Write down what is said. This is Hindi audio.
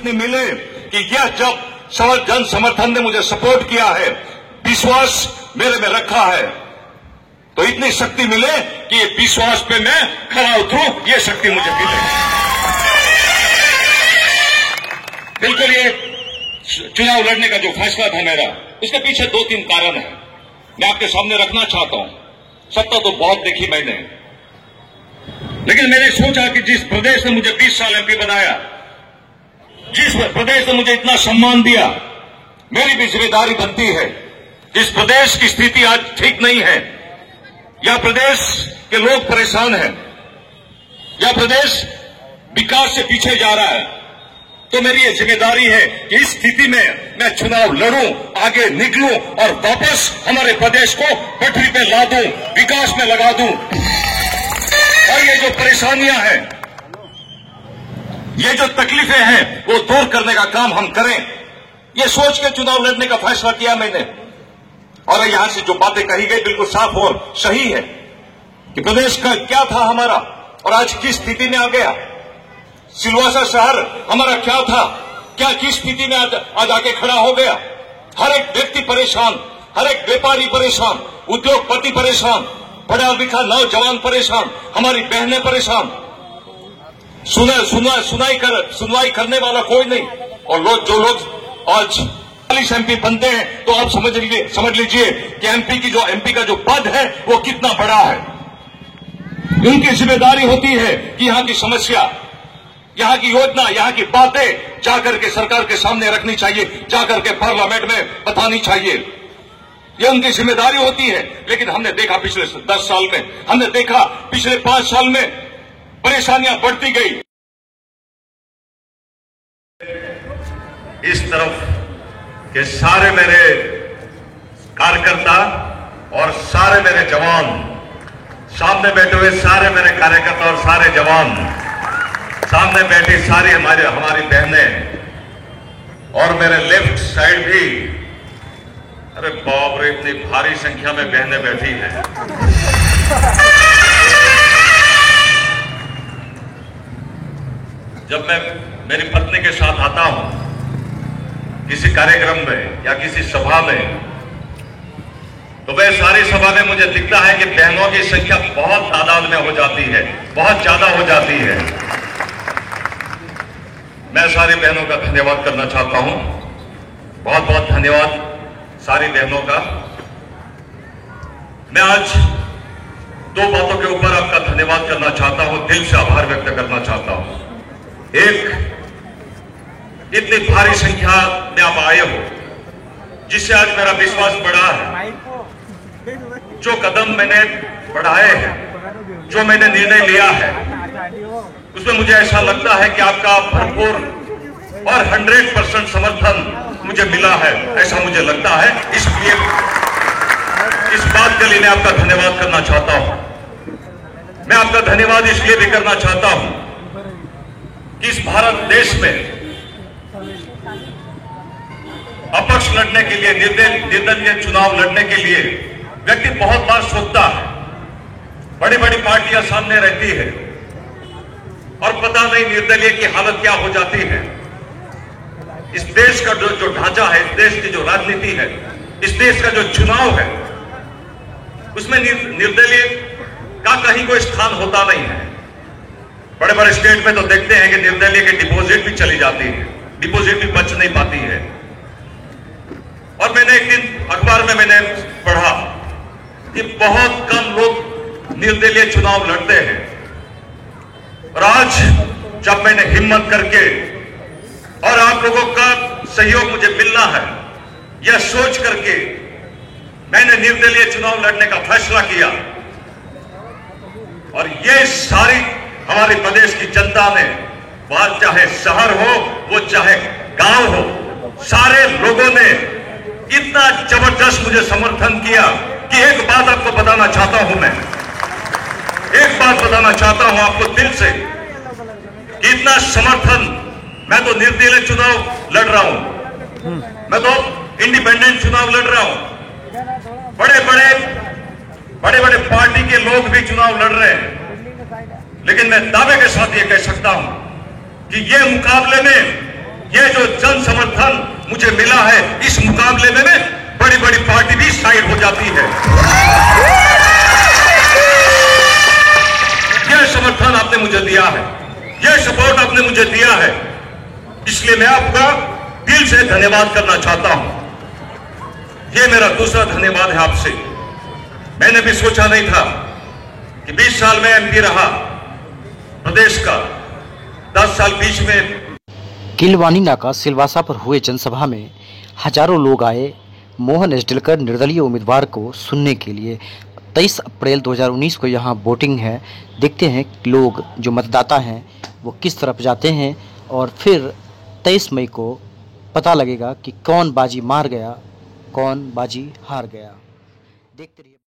इतनी मिले कि यह जब जन समर्थन ने मुझे सपोर्ट किया है, विश्वास मेरे में रखा है, तो इतनी शक्ति मिले कि ये विश्वास पे मैं खड़ा उतरूं, ये शक्ति मुझे मिले। बिल्कुल ये चुनाव लड़ने का जो फैसला था मेरा, उसके पीछे 2-3 कारण है, मैं आपके सामने रखना चाहता हूं। सत्ता तो बहुत देखी मैंने, लेकिन मैंने सोचा कि जिस प्रदेश ने मुझे 20 साल एमपी बनाया, जिस प्रदेश ने मुझे इतना सम्मान दिया, मेरी भी जिम्मेदारी बनती है। इस प्रदेश की स्थिति आज ठीक नहीं है, यह प्रदेश के लोग परेशान हैं, यह प्रदेश विकास से पीछे जा रहा है, तो मेरी ये जिम्मेदारी है कि इस स्थिति में मैं चुनाव लड़ूं, आगे निकलूं और वापस हमारे प्रदेश को पटरी पे ला दूं, विकास में लगा दूं। और ये जो परेशानियां हैं, ये जो तकलीफें हैं, वो दूर करने का काम हम करें, ये सोच के चुनाव लड़ने का फैसला किया मैंने। और यहां से जो बातें कही गई बिल्कुल साफ और सही है कि प्रदेश का क्या था हमारा और आज किस स्थिति में आ गया। सिलवासा शहर हमारा क्या था, क्या किस स्थिति में आज आके खड़ा हो गया। हर एक व्यक्ति परेशान, हर एक व्यापारी परेशान, उद्योगपति परेशान, पढ़ा लिखा नौजवान परेशान, हमारी बहनें परेशान, सुनवाई करने वाला कोई नहीं। और जो लोग आज 40 एमपी बनते हैं, तो आप समझ लीजिए कि एमपी का जो पद है वो कितना बड़ा है। उनकी जिम्मेदारी होती है कि यहां की समस्या, यहां की योजना, यहां की बातें जाकर के सरकार के सामने रखनी चाहिए, जाकर के पार्लियामेंट में बतानी चाहिए, यह उनकी जिम्मेदारी होती है। लेकिन हमने देखा पिछले 10 साल में, हमने देखा पिछले 5 साल में परेशानियां बढ़ती गई। इस तरफ के सारे मेरे कार्यकर्ता और सारे मेरे जवान, सामने बैठे हुए सारे मेरे कार्यकर्ता और सारे जवान, सामने बैठी सारी हमारी बहनें, और मेरे लेफ्ट साइड भी, अरे बाप रे, इतनी भारी संख्या में बहनें बैठी हैं। जब मैं मेरी पत्नी के साथ आता हूं किसी कार्यक्रम में या किसी सभा में, तो वह सारी सभा में मुझे दिखता है कि बहनों की संख्या बहुत तादाद में हो जाती है, बहुत ज्यादा हो जाती है। मैं सारी बहनों का धन्यवाद करना चाहता हूं, बहुत बहुत धन्यवाद सारी बहनों का। मैं आज 2 बातों के ऊपर आपका धन्यवाद करना चाहता हूं, दिल से आभार व्यक्त करना चाहता हूं। एक, इतनी भारी संख्या में आप आए हो, जिससे आज मेरा विश्वास बढ़ा है। जो कदम मैंने बढ़ाए हैं, जो मैंने निर्णय लिया है, उसमें मुझे ऐसा लगता है कि आपका भरपूर और 100% समर्थन मुझे मिला है, ऐसा मुझे लगता है। इसलिए इस बात के लिए मैं आपका धन्यवाद करना चाहता हूं। मैं आपका धन्यवाद इसलिए भी करना चाहता हूं कि इस भारत देश में अपक्ष लड़ने के लिए, निर्दलीय चुनाव लड़ने के लिए व्यक्ति बहुत बार सोचता है, बड़ी बड़ी पार्टियां सामने रहती है और पता नहीं निर्दलीय की हालत क्या हो जाती है। इस देश का जो ढांचा है, इस देश की जो राजनीति है, इस देश का जो चुनाव है, उसमें निर्दलीय का कहीं कोई स्थान होता नहीं है। बड़े बड़े स्टेट में तो देखते हैं कि निर्दलीय की डिपॉजिट भी चली जाती है, डिपॉजिट भी बच नहीं पाती है। और मैंने एक दिन अखबार में मैंने पढ़ा कि बहुत कम लोग निर्दलीय चुनाव लड़ते हैं। और आज जब मैंने हिम्मत करके, और आप लोगों का सहयोग मुझे मिलना है, यह सोच करके मैंने निर्दलीय चुनाव लड़ने का फैसला किया। और ये सारी हमारे प्रदेश की जनता ने, वह चाहे शहर हो, वो चाहे गांव हो, सारे लोगों ने इतना जबरदस्त मुझे समर्थन किया कि एक बात आपको बताना चाहता हूं, मैं एक बात बताना चाहता हूं आपको दिल से, कि इतना समर्थन, मैं तो निर्दलीय चुनाव लड़ रहा हूं, मैं तो इंडिपेंडेंट चुनाव लड़ रहा हूं, बड़े बड़े पार्टी के लोग भी चुनाव लड़ रहे हैं, लेकिन मैं दावे के साथ ये कह सकता हूं कि ये मुकाबले में ये जो जन समर्थन मुझे मिला है, इस मुकाबले में बड़ी बड़ी पार्टी भी साइड हो जाती है। यह समर्थन आपने मुझे दिया है, यह सपोर्ट आपने मुझे दिया है, इसलिए मैं आपका दिल से धन्यवाद करना चाहता हूं। यह मेरा दूसरा धन्यवाद है आपसे। मैंने भी सोचा नहीं था कि 20 साल में एमपी रहा प्रदेश का, 10 साल बीच में। किलवानी नाका सिलवासा पर हुए जनसभा में हजारों लोग आए मोहन एसडेलकर निर्दलीय उम्मीदवार को सुनने के लिए। 23 अप्रैल 2019 को यहाँ वोटिंग है। देखते हैं लोग जो मतदाता हैं वो किस तरफ जाते हैं और फिर 23 मई को पता लगेगा कि कौन बाजी मार गया, कौन बाजी हार गया। देखते रहिए।